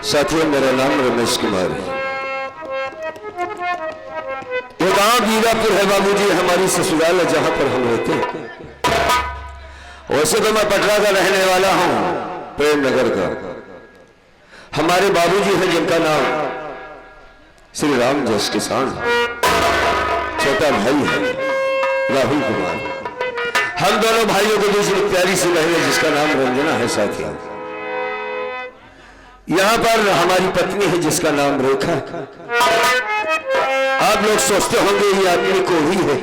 साथियों, मेरा नाम रमेश कुमार है। ये गांव दीवापुर है बाबूजी, हमारी ससुराल है जहां पर हम रहते हैं। वैसे तो मैं पटना का रहने वाला हूं, प्रेम नगर का। हमारे बाबूजी हैं जिनका नाम श्री राम जस किसान, छोटा भाई है राहुल कुमार। हम दोनों भाइयों के बीच एक प्यारी सी बहन है जिसका नाम रंजना है। साथियों, यहां पर हमारी पत्नी है जिसका नाम रेखा है। आप लोग सोचते होंगे ये आदमी को ही है,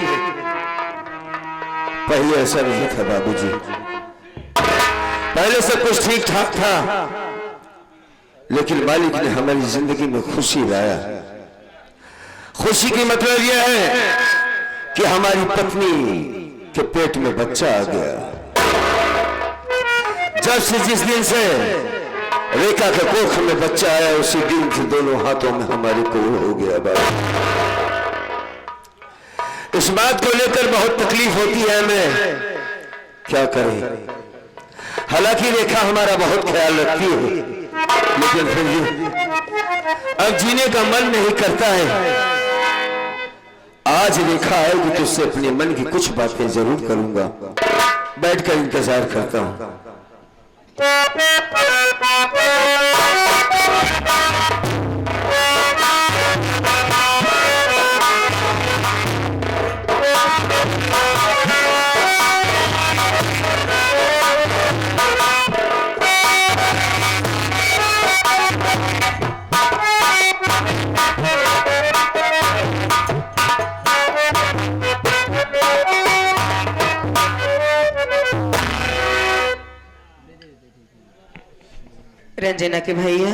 पहले ऐसा नहीं था बाबूजी। पहले सब कुछ ठीक ठाक था, लेकिन मालिक ने हमारी जिंदगी में खुशी लाया। खुशी की मतलब यह है कि हमारी पत्नी के पेट में बच्चा आ गया। जब से जिस दिन से रेखा के कोख में बच्चा आया, उसी दिन से दोनों हाथों में हमारे कोल हो गया। बाबा, इस बात को लेकर बहुत तकलीफ होती है हमें, क्या करें। हालांकि रेखा हमारा बहुत ख्याल रखती है, लेकिन फिर भी अब जीने का मन नहीं करता है। आज रेखा आएगी तो उससे अपने मन की कुछ बातें जरूर करूंगा। बैठकर इंतजार करता हूं। रंजना के भैया,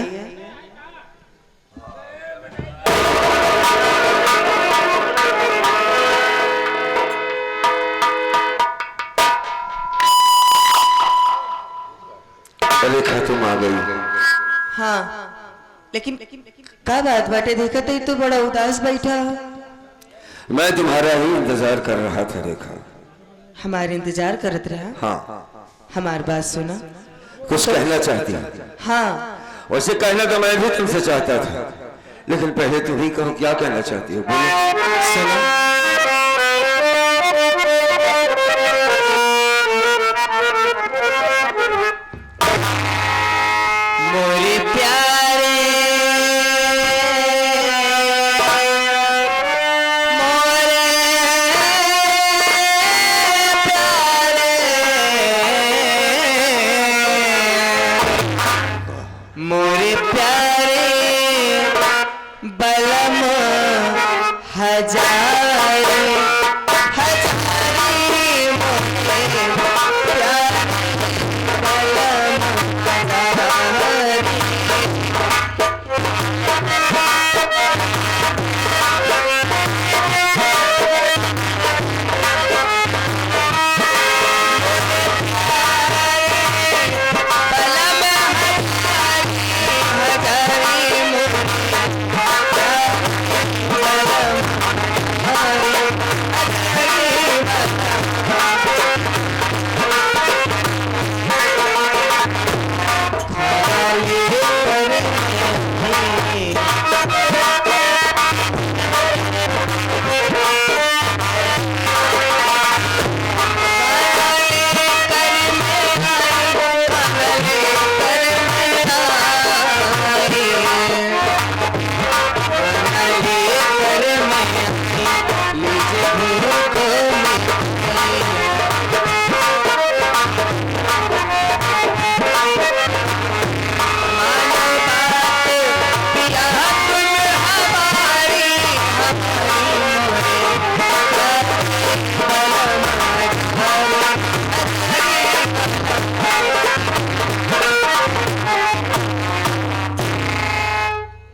रेखा तुम आ गई। हाँ, लेकिन क्या बात बाटे, देखा तो बड़ा उदास बैठा हो। मैं तुम्हारा ही इंतजार कर रहा था रेखा। हमारे इंतजार करत रहा? हाँ। हमारी बात सुना। कुछ कहना चाहती है? हाँ। वैसे कहना तो मैं भी तुमसे चाहता था, लेकिन पहले तुम ही कहो क्या कहना चाहती हो। सुनो। मोरे प्यारे मोरे प्यारे बलम हजारे हजारे मोरे प्यारे बलम हजारे।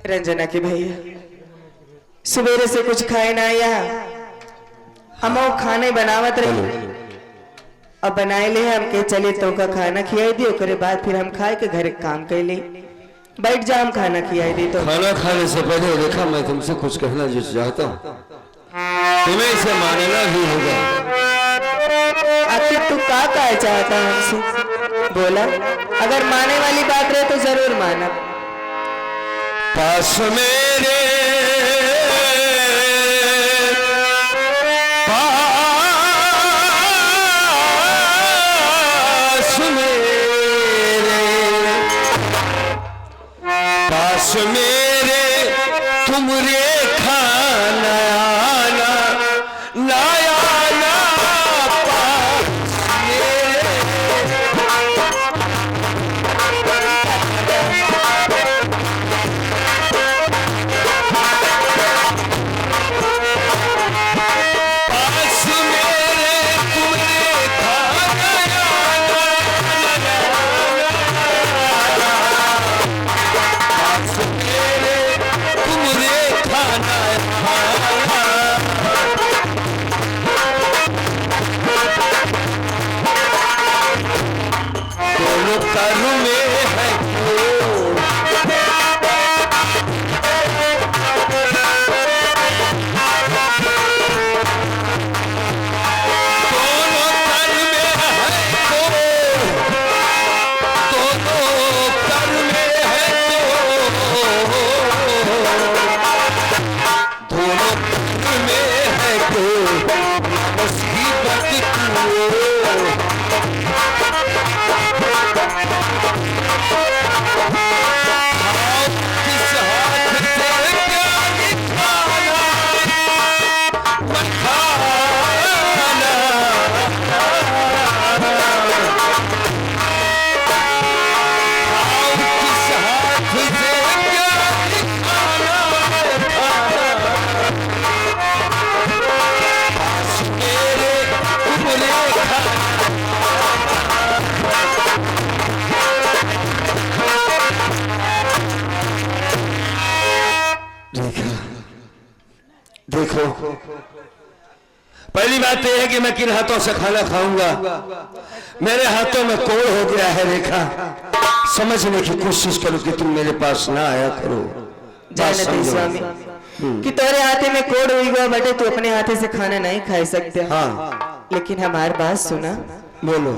रंजना के भैया, सवेरे से कुछ खाए ना आया, हम खाने बनावत रहे। अब बनाए ले हम के चले तो का खाना खियाई दी ओकरे बाद फिर हम खाए के घर काम कर ले बैठ जा हम खाना खियाई दी तो खाना खाने से पहले देखा मैं तुमसे कुछ कहना जो चाहता हूँ तुम्हें इसे मानना भी होगा। आखिर तू का चाहता हमसे बोला, अगर माने वाली बात रहे तो जरूर माना। पास मेरे पास मेरे तुम रेखा नयाना नयाना पास मेरे पास मेरे तुम रेखा कर्म में है देखो। पहली बात तो यह है कि मैं किन हाथों से खाना खाऊंगा। मेरे हाथों में कोड़ हो गया है रेखा, समझने की कोशिश करो कि तुम मेरे पास ना आया करो। जानते स्वामी कि तेरे हाथे में कोड़ हुई हुआ बटे तू अपने हाथे से खाना नहीं खा सकते। हाँ लेकिन हमारी बात सुना। बोलो।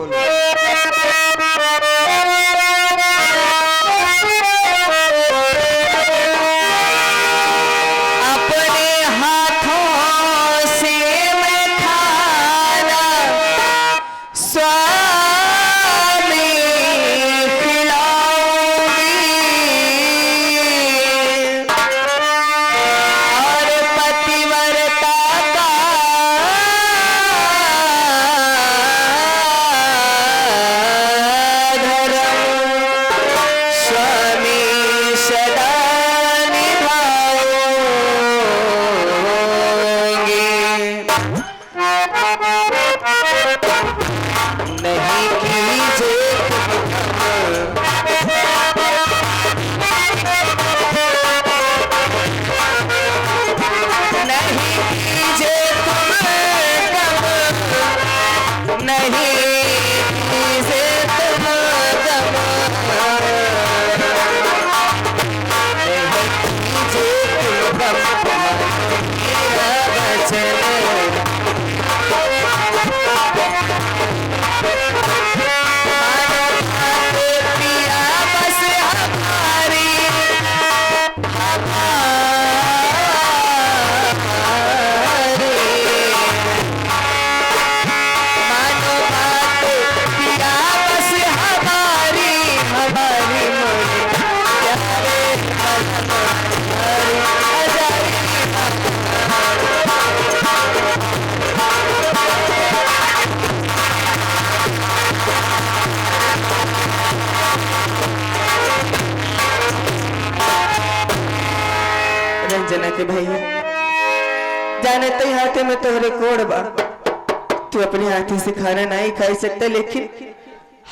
रंजना के भैया जानते हाथे में तोहरे कोड़ बा, तू अपने हाथे से खाना नहीं खा सकता, लेकिन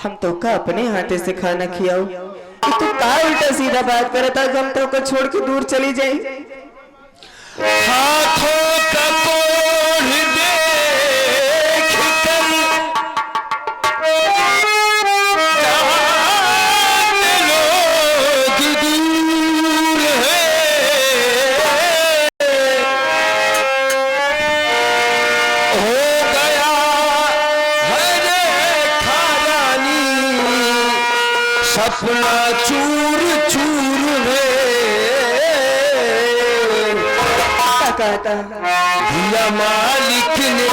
हम तो का अपने हाथे से खाना खियाओ। तू का उल्टा सीधा बात करता, हम तो को छोड़ के दूर चली जाए। हाथों का कोढ़ देख कर सपना चूर चूर है कहता दिया मालिक ने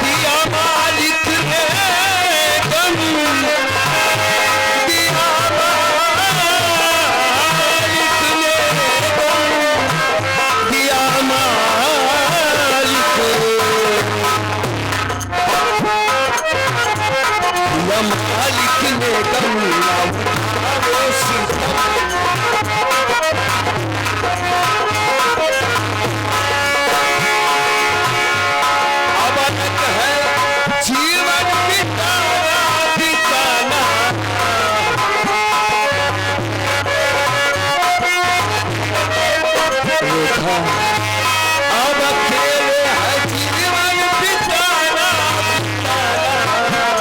दिया मालिक ने गम दिया मालिक ने गम दिया मालिक दिया मालिक ने गम वो सितम जीवन बिताना बिताना रेखा अब अकेले है जीवन बिताना बिताना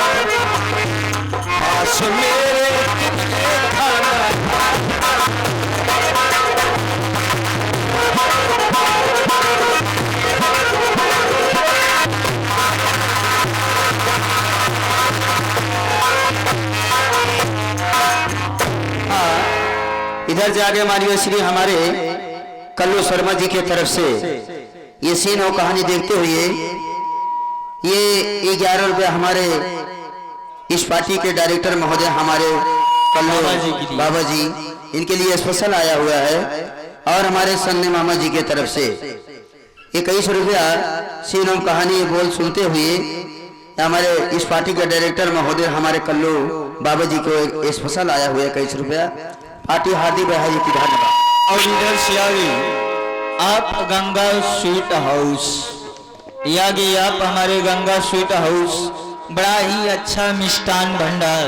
पास मेरे कितने खाना इधर जाके हमारी श्री हमारे कल्लू शर्मा जी की तरफ से ये सीन और कहानी देखते हुए ये 11 रुपया हमारे इस पार्टी के डायरेक्टर महोदय हमारे कल्लू बाबा जी इनके लिए स्पेशल आया हुआ है और हमारे सन्ने मामा जी की तरफ से 21 रुपया सीन और कहानी बोल सुनते हुए हमारे इस पार्टी के डायरेक्टर महोदय हमारे कल्लू बाबा जी को एक स्पेशल आया हुआ है 21 रुपया पार्टी हार्दिक बधाई की धन्यवाद। और इधर से आगे आप गंगा स्वीट हाउस यागी आप हमारे गंगा स्वीट हाउस बड़ा ही अच्छा मिष्ठान भंडार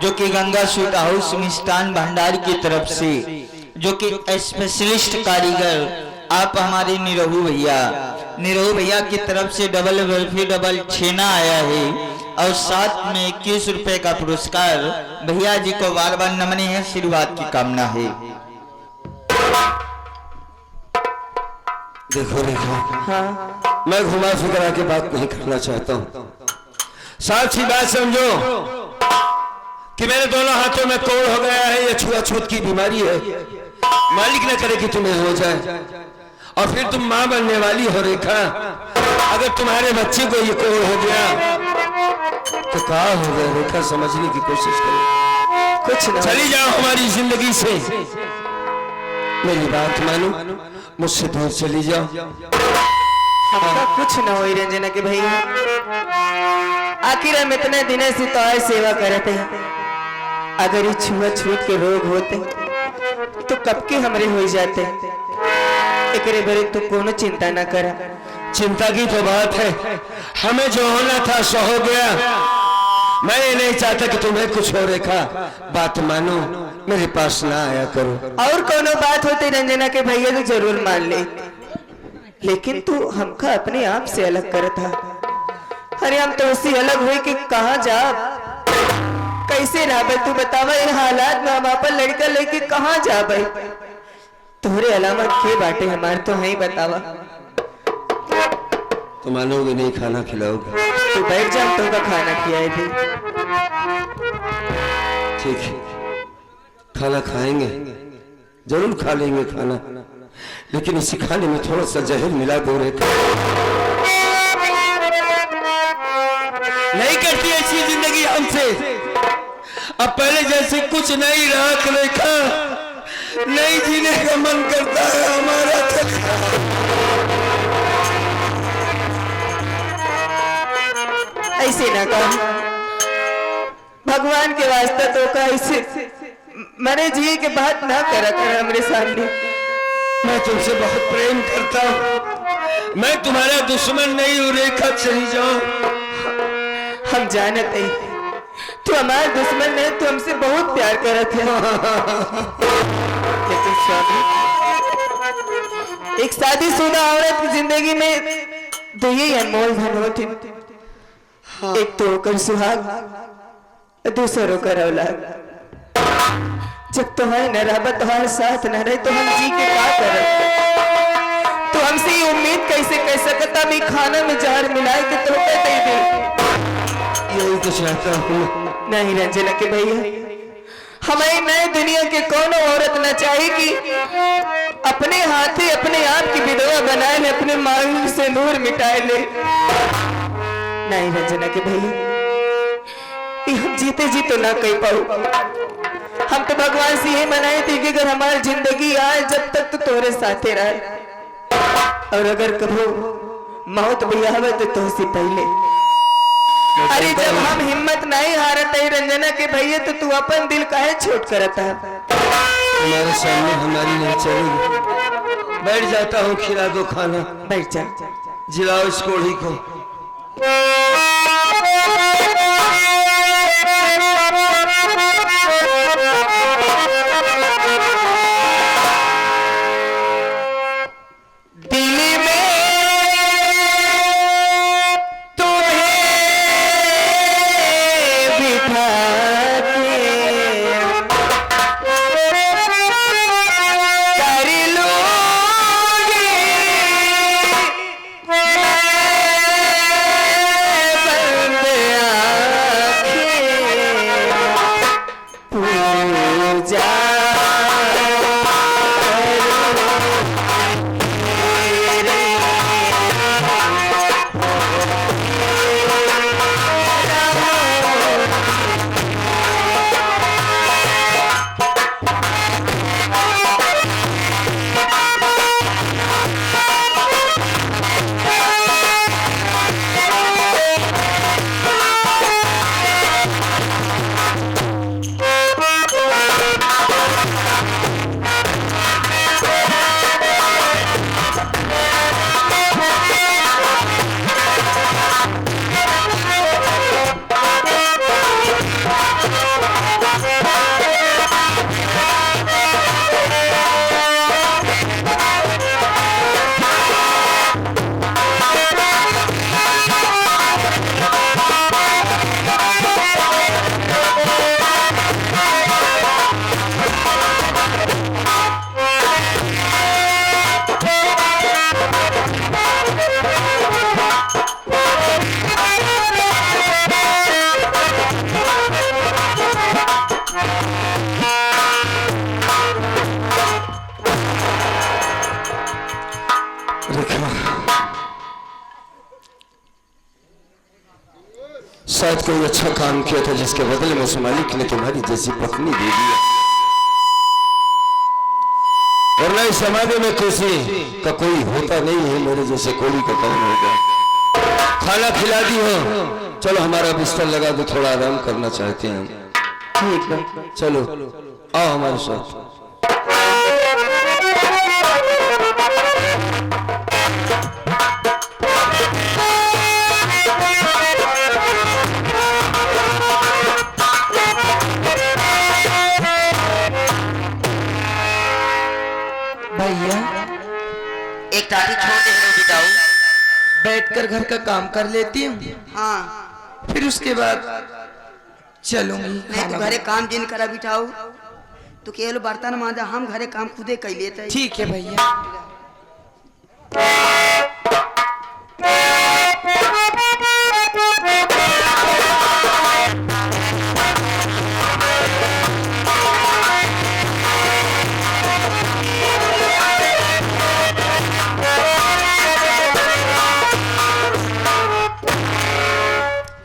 जो कि गंगा स्वीट हाउस मिष्ठान भंडार की तरफ से जो कि स्पेशलिस्ट कारीगर आप हमारे निरहू भैया की तरफ से डबल बर्फी डबल छेना आया है और साथ में 21 रुपए का पुरस्कार भैया जी को बार बार नमने आशीर्वाद की कामना है। देखो रेखा मैं घुमा फिरा के बात नहीं करना चाहता हूँ साफ सी बात समझो कि मेरे दोनों हाथों में कोड़ हो गया है ये छुआछूत की बीमारी है मालिक न करे कि तुम्हें हो जाए और फिर तुम मां बनने वाली हो रेखा अगर तुम्हारे बच्चे को ये कोड़ हो गया तो क्या हो गया रेखा समझने की कोशिश करो कुछ ना चली जाओ हमारी जिंदगी से मेरी बात मानो मुझसे दूर चली जाओ हमका कुछ ना हो रंजना के भैया आखिर हम इतने दिनों से तो आज सेवा करते हैं अगर ये छुआछूत के रोग होते तो कब के हमरे हो जाते एकरे बारे तो कोनो चिंता ना करा चिंता की तो बात है हमें जो होना था सो हो गया मैं ये नहीं चाहता कि तुम्हें कुछ हो रेखा बात मानो मेरे पास ना आया करो और कोनो बात होती रंजना के भैया तो जरूर मान ले लेकिन तू हमका अपने आप से अलग कर था अरे हम तो उससे अलग हुए कि कहाँ जा कैसे रह तू बतावा इन हालात में हम अपन लड़का लेके कहाँ जा तोहरे अलावा के बाटे हमारे तो है ही बतावा तो मानोगे नहीं खाना खिलाओगे तू बैठ जा तो का खाना खिलाए थे ठीक है खाना खाएंगे जरूर खा लेंगे खाना लेकिन इसी खाने में थोड़ा सा जहर मिला दो रेखा नहीं करती ऐसी जिंदगी हमसे अब पहले जैसे कुछ नहीं रहा रेखा नहीं जीने का मन करता है हमारा ऐसे ना कहो भगवान के वास्ते तो का ऐसे मरे जी के बात ना करा कर हमारे सामने मैं तुमसे बहुत प्रेम करता हूँ मैं तुम्हारा दुश्मन नहीं हूँ रेखा चली जाओ हम जानते हैं तू हमारा दुश्मन नहीं तू हमसे बहुत प्यार करत है लेकिन स्वामी एक शादीशुदा औरत की जिंदगी में दो ही अनमोल धन होते एक तो होकर सुहाग दूसरों का औलाद जब तुम्हारे न रहा तुम्हारे साथ न रहे तो हम जी के क्या करें तू हमसे ये उम्मीद कैसे कर सकता भी खाना में जहर मिलाए के तो दे दे। यही तो चाहता हूँ। नहीं रंजना के भैया, हमारी नई दुनिया के कोनो औरत न चाहे कि अपने हाथे अपने आप की विधवा बनाए ले, अपने मांग से नूर मिटाए ले। नहीं रंजना के भैया, ये हम जीते जी तो ना कह पाऊ। हम तो भगवान से यही मनाए थे कि अगर हमारी जिंदगी आए जब तक तो तोरे साथे रहे, और अगर कभी मौत भी आवे तो तुझसे पहले। अरे जब हम हिम्मत नहीं हारत है रंजना के भैया, तो तू अपन दिल काहे छोट करता है? तुम्हारे सामने हमारी नहीं चलेगी। बैठ जाता हूँ, खिला दो खाना। बैठ जा। जिलाओ इस कोढ़ी को। शायद कोई अच्छा काम किया था जिसके बदले में उस मालिक ने तुम्हारी जैसी पत्नी दे दिया, वरना इस समाज में किसी का कोई होता नहीं है मेरे जैसे कोड़ी का कौन होगा। खाना खिला दी हो, चलो हमारा बिस्तर लगा दो, थोड़ा आराम करना चाहते हैं हम। चलो आओ हमारे साथ। भैया एक टाटी छोड़ दे बिताऊ, बैठकर घर का काम कर लेती हूँ, हाँ फिर उसके बाद चलूंगी। नहीं तो घरे काम जिन करा बिठाऊ, तो केवल बर्तन मांजा, हम घरे काम खुदे कर लेते। ठीक है भैया।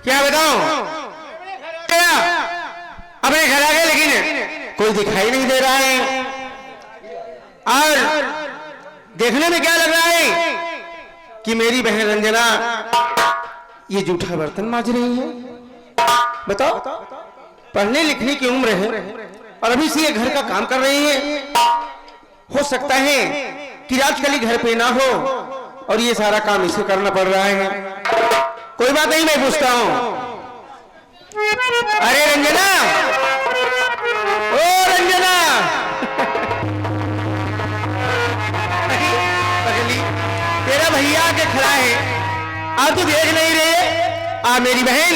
क्या बताऊं, क्या अपने घर आ गए लेकिन कोई दिखाई नहीं दे रहा है, और देखने में क्या लग रहा है कि मेरी बहन रंजना ये जूठा बर्तन मांज रही है। बताओ, पढ़ने लिखने की उम्र है और अभी से ये घर का काम कर रही है। हो सकता है कि रात कली घर पे ना हो और ये सारा काम इसे करना पड़ रहा है। कोई बात नहीं, मैं पूछता हूं। अरे रंजना, ओ रंजना, तेरा भैया आके खड़ा है, आ तू देख नहीं रहे? आ मेरी बहन,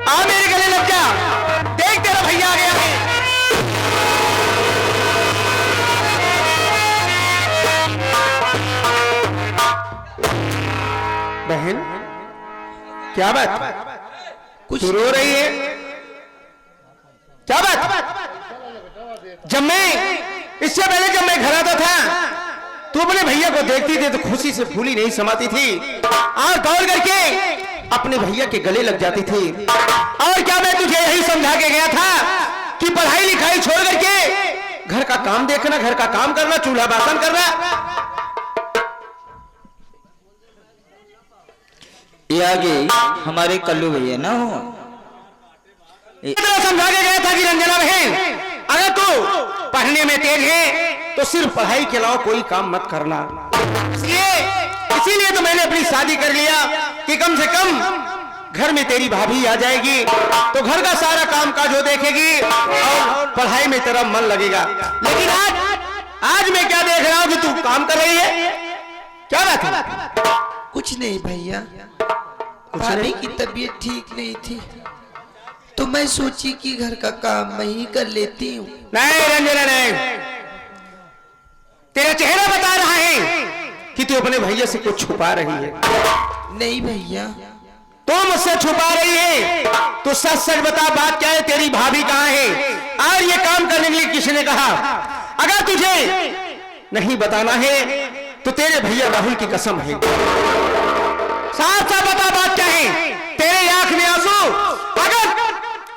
आ मेरे गले लग जा, देख तेरा भैया आ गया है। बहन क्या बात, कुछ तू रो रही है? क्या बात? इससे पहले जब मैं घर आता था तू अपने भैया को देखती थी तो खुशी से फूली नहीं समाती थी और दौड़ करके अपने भैया के गले लग जाती थी। और क्या मैं तुझे यही समझा के गया था कि पढ़ाई लिखाई छोड़ करके घर का काम देखना, घर का काम करना, चूल्हा बासन करना। ये आगे हमारे कल्लू भैया ना हो, समझा के गया था कि रंजना बहन अगर तू पढ़ने में तेज है तो सिर्फ पढ़ाई के अलावा कोई काम मत करना। इसीलिए तो मैंने अपनी शादी कर लिया कि कम से कम घर में तेरी भाभी आ जाएगी तो घर का सारा काम काज वो देखेगी और पढ़ाई में तेरा मन लगेगा। लेकिन आज मैं क्या देख रहा हूं कि तू काम कर रही है, क्या बात है? कुछ नहीं भैया, भाभी की तबीयत ठीक नहीं थी तो मैं सोची कि घर का काम मैं ही कर लेती हूँ। नहीं रंजना नहीं, तेरा चेहरा बता रहा है कि तू अपने भैया से कुछ छुपा रही है। नहीं भैया, तू मुझसे छुपा रही है तो सच सच बता, बात क्या है? तेरी भाभी कहाँ है और ये काम करने के लिए किसने कहा? अगर तुझे नहीं बताना है तो तेरे भैया राहुल की कसम है, साफ साफ बता बात क्या है? तेरे आंख में आंसू,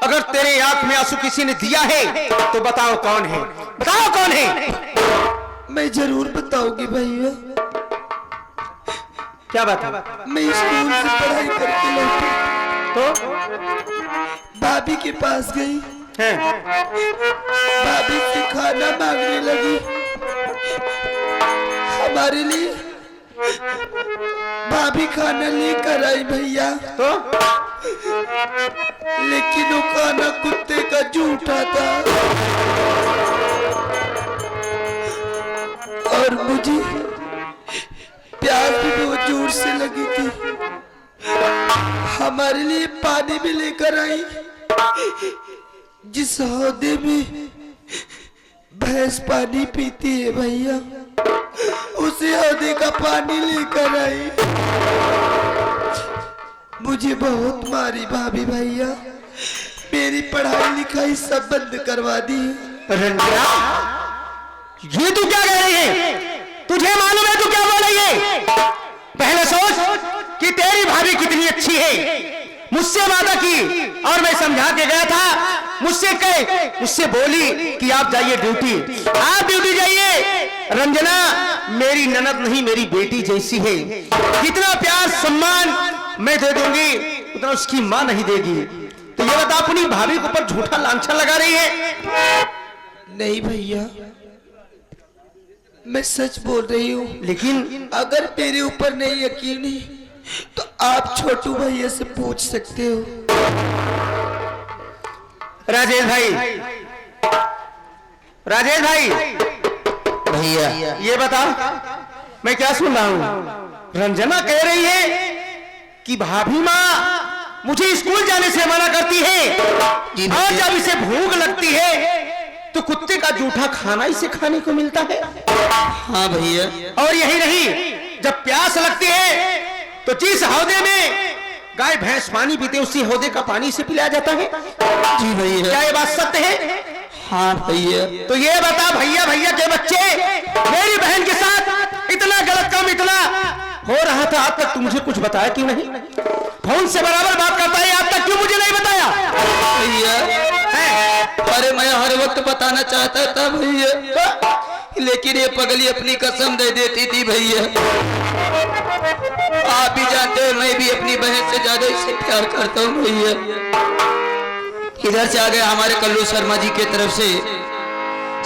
अगर तेरे आंख में आंसू किसी ने दिया है तो बताओ कौन है, बताओ कौन है? मैं जरूर बताऊंगी भैया। क्या बात है? मैं स्कूल से पढ़ाई करके लौटी तो भाभी के पास गई, है भाभी से खाना मांगने लगी हमारे लिए। भाभी खाना लेकर आई भैया, तो लेकिन वो खाना कुत्ते का जूठा था और मुझे प्यास भी बहुत जोर से लगी थी। हमारे लिए पानी भी लेकर आई, जिस हौदे में भैंस पानी पीती है भैया, उसी हौदे का पानी लेकर आई। मुझे बहुत मारी भाभी भैया, मेरी पढ़ाई लिखाई सब बंद करवा दी। रंजना, ये तू क्या कह रही है? तुझे मालूम है तू क्या बोल रही है? पहले सोच कि तेरी भाभी कितनी अच्छी है। मुझसे वादा की और मैं समझा के गया था, मुझसे बोली कि आप जाइए ड्यूटी, आप ड्यूटी जाइए। रंजना मेरी ननद नहीं, मेरी बेटी जैसी है। जितना प्यार सम्मान मैं दे दूंगी उतना उसकी मां नहीं देगी। तो ये बता, अपनी भाभी के ऊपर झूठा लांछन लगा रही है? नहीं भैया, मैं सच बोल रही हूँ। लेकिन अगर मेरे ऊपर नहीं यकीन है तो आप छोटू भैया से पूछ सकते हो। राजेश भाई भैया ये बता, मैं क्या सुन रहा हूँ? रंजना कह रही है कि भाभी माँ मुझे स्कूल जाने से मना करती है और जब इसे भूख लगती है तो कुत्ते का जूठा खाना इसे खाने को मिलता है। हाँ भैया, और यही नहीं, जब प्यास लगती है तो जिस हौदे में गाय भैंस पानी पीते उसी हौदे का पानी से पिलाया जाता है। जी भैया। क्या ये बात सत्य है? हाँ भैया। तो ये बता, भैया के बच्चे मेरी बहन के साथ इतना गलत काम इतना हो रहा था, आज तक तू मुझे कुछ बताया क्यों नहीं? फोन से बराबर बात करता है, आज तक क्यों मुझे नहीं बताया? भैया अरे मैं हर वक्त बताना चाहता था भैया, लेकिन ये पगली अपनी कसम दे देती थी भैया। आप भी जानते हैं मैं भी अपनी बहन से ज्यादा इसे प्यार करता हूँ भैया। इधर से आ गए हमारे कल्लू शर्मा जी के तरफ से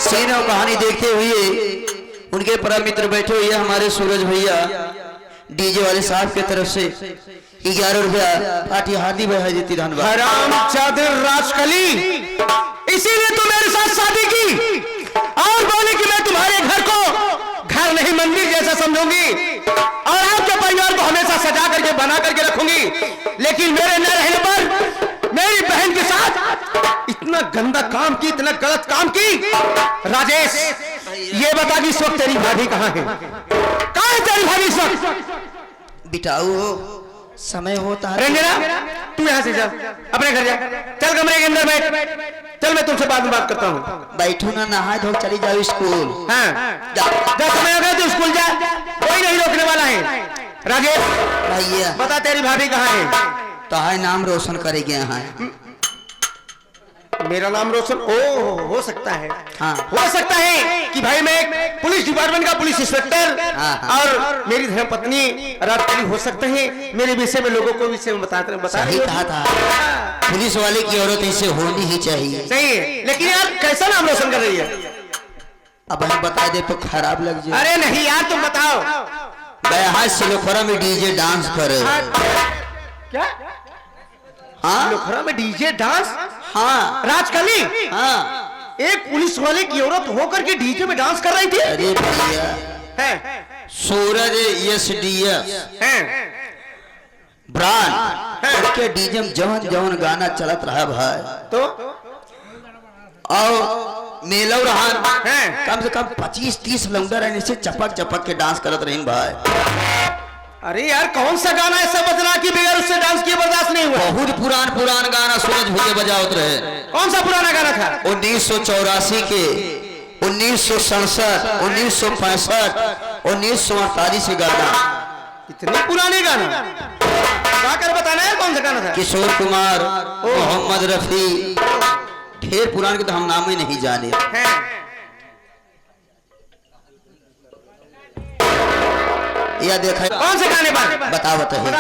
सीन और कहानी देखते हुए उनके परम मित्र बैठे हुए हमारे सूरज भैया डीजे वाले साहब के तरफ से 11 रुपया पार्टी हाथी बहा देती। धन्यवाद। हराम चादर राजकली, इसीलिए तू मेरे साथ शादी की और बोली कि मैं तुम्हारे घर को घर नहीं मंदिर जैसा समझूंगी और आपके परिवार को हमेशा सजा करके बना करके रखूंगी। लेकिन मेरे न रहने पर मेरी बहन के साथ इतना गंदा काम की, इतना गलत काम की। राजेश ये बता कि इस वक्त तेरी भाभी कहाँ है? कहाँ है तेरी भाभी इस वक्त? बिटाऊ हो, समय होता है। रंजना तू यहाँ से जा, अपने घर जा, चल कमरे के अंदर बैठ, चल मैं तुमसे बाद में बात करता हूँ। बैठो ना, नहा धो चली जाओ स्कूल। हाँ जा जा, समय हो गया तो स्कूल जा, कोई नहीं रोकने वाला है। राजेश भैया बता तेरी भाभी कहाँ है? तो है नाम रोशन करे गए हैं। मेरा नाम रोशन हो सकता है। हाँ। हो सकता है कि भाई मैं एक पुलिस डिपार्टमेंट का पुलिस इंस्पेक्टर हाँ। और मेरी धर्म पत्नी राजकली हो सकते हैं। मेरे विषय में लोगों को विषय में बता सही कहा था, पुलिस वाले की औरत ऐसे होनी ही चाहिए। सही है, लेकिन यार कैसा नाम रोशन कर रही है? अब हम बता दे तो खराब लग जाए। अरे नहीं यार तुम बताओ। गया सिलोखरा में डीजे डांस करे। क्या? हाँ लोखरा में डीजे डांस? हाँ राजकली? हाँ। एक पुलिस वाले की औरत होकर के डीजे में डांस कर रही थी? अरे भैया है सूरज SDF हैं? ब्रांड के डीजे में जवन जवन गाना चलत रहा भाई, तो और मेलव रहा हैं? कम से कम 25-30 लौंडा रहने से चपक चपक के डांस करत रही भाई। अरे यार कौन सा गाना ऐसा बजना कि बगैर उससे डांस किए बर्दाश्त नहीं हुआ? बहुत पुरान गाना सूरज भैया बजावत रहे। कौन सा पुराना गाना था? 1984 के, 1967, 1965, 1948 के गाना। इतने पुराने गाना गाकर बताना है कौन सा गाना था? किशोर कुमार, मोहम्मद रफी, ढेर पुराने के तो हम नाम ही नहीं जाने। हैं? या देखा कौन से गाने पर? बताओ बताइए।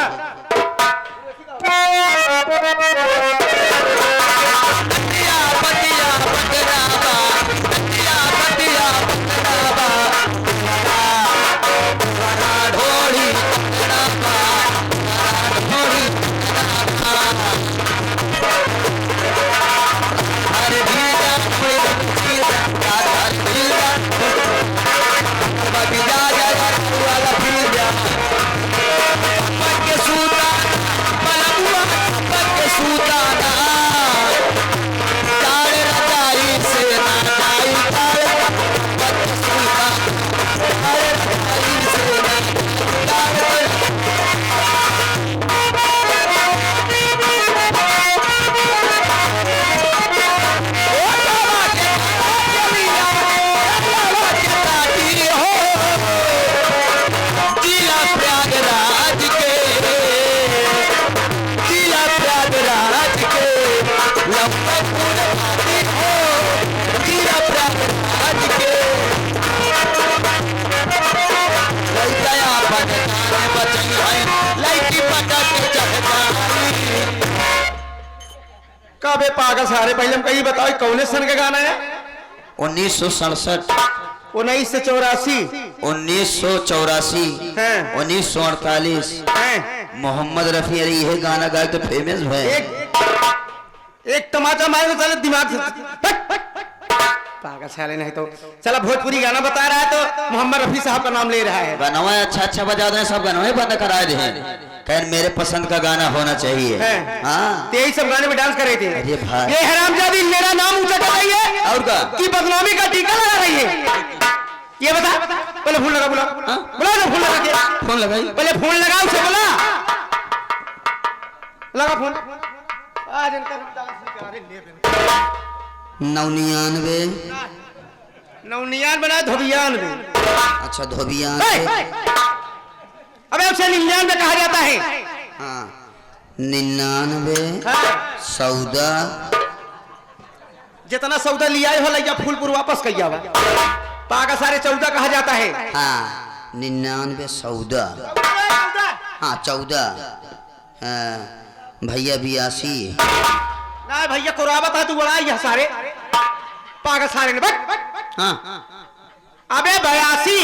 कबे पागल सारे, पहले हम कहीं बताओ कौन सन का गाना है? 1967, 1984, 1984, हैं? 1948। हैं? मोहम्मद रफी, अरे यह गाना गाए तो फेमस है। एक तमाचा मारे तो चले दिमाग से पागल साले। नहीं तो चला भोजपुरी गाना बता रहा है तो मोहम्मद रफी साहब का नाम ले रहा है। गाना अच्छा बजा रहे हैं, सब गाना बंद करा रहे हैं। खैर मेरे पसंद का गाना होना चाहिए। हाँ तो यही सब गाने में डांस कर रहे थे। अरे भाई ये हरामजादी मेरा नाम ऊंचा कर रही है और का कि बदनामी का टीका लगा रही है। ये बता, पहले फोन लगा, बुला बुला ना, फोन लगा के फोन लगाई, पहले फोन लगा, उसे बुला, लगा फोन। आज इनका 99 99 बनाया, धोबियान में। अच्छा धोबियान। अबे उसे 99 कहा जाता है। हाँ 99 सौदा, जितना सौदा लिया हो लैया फूलपुर वापस कहिया पागा सारे 14 कहा जाता है। हाँ 99 सौदा, हाँ 14। हाँ भैया 82। ना भैया कुराबत है, तू बड़ा यह सारे पागा सारे ने हाँ अबे 82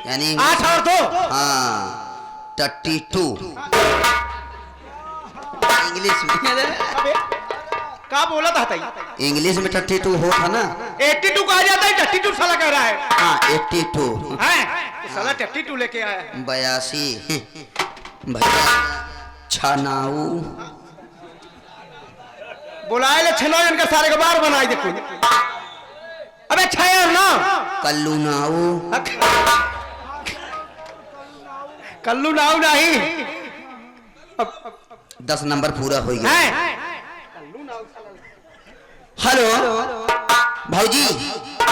यानी 8 और 2। हाँ 32 इंग्लिश में। क्या बोला था ताई? इंग्लिश में 32 हो था ना। 82 कहा जाता है, 32 साला कह रहा है। हाँ 82 हैं? साला 32 लेके आया है। 82 भैया छनाऊ बुलाए ले छनो इनका सारे का बार बनाई देखो। अबे छाया ना कल्लू नाऊ, कल्लू नाव नहीं 10 नंबर पूरा हो गया। है हेलो भाऊजी,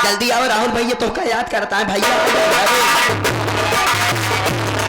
जल्दी आओ, राहुल भैया तो का याद करता है भैया।